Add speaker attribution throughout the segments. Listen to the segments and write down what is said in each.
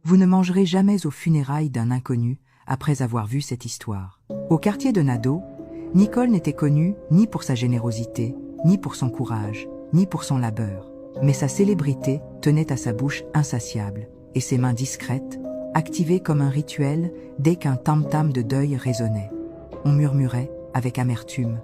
Speaker 1: Vous ne mangerez jamais aux funérailles d'un inconnu après avoir vu cette histoire. Au quartier de Nadeau, Nicole n'était connue ni pour sa générosité, ni pour son courage, ni pour son labeur. Mais sa célébrité tenait à sa bouche insatiable, et ses mains discrètes, activées comme un rituel dès qu'un tam-tam de deuil résonnait. On murmurait, avec amertume.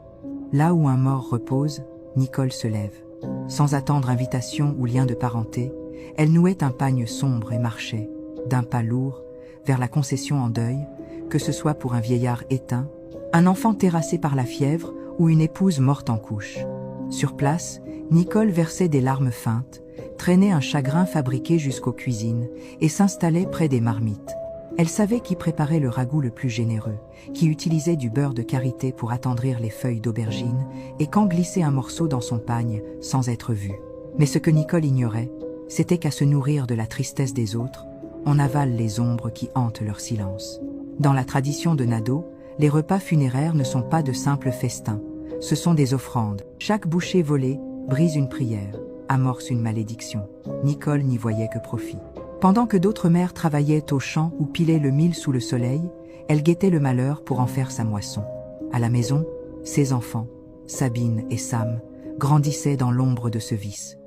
Speaker 1: Là où un mort repose, Nicole se lève. Sans attendre invitation ou lien de parenté, elle nouait un pagne sombre et marchait, d'un pas lourd, vers la concession en deuil, que ce soit pour un vieillard éteint, un enfant terrassé par la fièvre ou une épouse morte en couche. Sur place, Nicole versait des larmes feintes, traînait un chagrin fabriqué jusqu'aux cuisines et s'installait près des marmites. Elle savait qui préparait le ragoût le plus généreux, qui utilisait du beurre de karité pour attendrir les feuilles d'aubergine et quand glissait un morceau dans son pagne sans être vue. Mais ce que Nicole ignorait, c'était qu'à se nourrir de la tristesse des autres, on avale les ombres qui hantent leur silence. Dans la tradition de Nadeau, les repas funéraires ne sont pas de simples festins, ce sont des offrandes. Chaque bouchée volée brise une prière, amorce une malédiction. Nicole n'y voyait que profit. Pendant que d'autres mères travaillaient au champ ou pilaient le mil sous le soleil, elle guettait le malheur pour en faire sa moisson. À la maison, ses enfants, Sabine et Sam, grandissaient dans l'ombre de ce vice.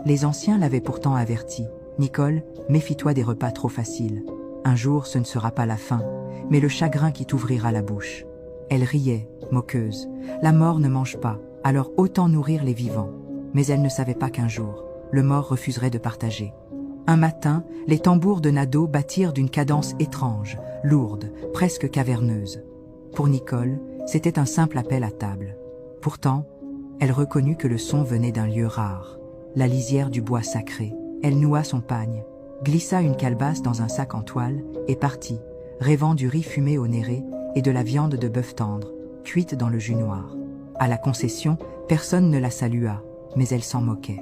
Speaker 1: Les anciens l'avaient pourtant averti. Nicole, méfie-toi des repas trop faciles. Un jour, ce ne sera pas la faim, mais le chagrin qui t'ouvrira la bouche. Elle riait, moqueuse. La mort ne mange pas, alors autant nourrir les vivants. Mais elle ne savait pas qu'un jour, le mort refuserait de partager. Un matin, les tambours de Nadeau battirent d'une cadence étrange, lourde, presque caverneuse. Pour Nicole, c'était un simple appel à table. Pourtant, elle reconnut que le son venait d'un lieu rare, la lisière du bois sacré. Elle noua son pagne, glissa une calebasse dans un sac en toile et partit, rêvant du riz fumé au néré et de la viande de bœuf tendre, cuite dans le jus noir. À la concession, personne ne la salua, mais elle s'en moquait.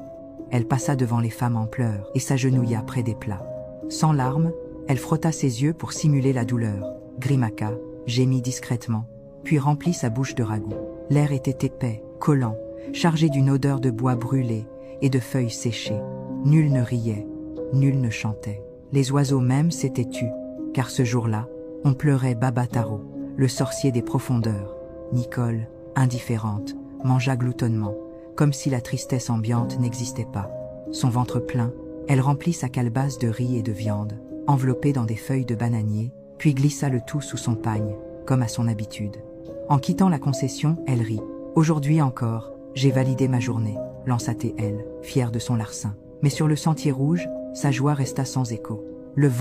Speaker 1: Elle passa devant les femmes en pleurs et s'agenouilla près des plats. Sans larmes, elle frotta ses yeux pour simuler la douleur, grimaqua, gémit discrètement, puis remplit sa bouche de ragoût. L'air était épais, collant, chargé d'une odeur de bois brûlé et de feuilles séchées. Nul ne riait, nul ne chantait. Les oiseaux même s'étaient tus, car ce jour-là, on pleurait Babataro, le sorcier des profondeurs. Nicole, indifférente, mangea gloutonnement, comme si la tristesse ambiante n'existait pas. Son ventre plein, elle remplit sa calebasse de riz et de viande, enveloppée dans des feuilles de bananier, puis glissa le tout sous son pagne, comme à son habitude. En quittant la concession, elle rit. « Aujourd'hui encore, j'ai validé ma journée », lança-t-elle, fière de son larcin. Mais sur le sentier rouge, sa joie resta sans écho. Le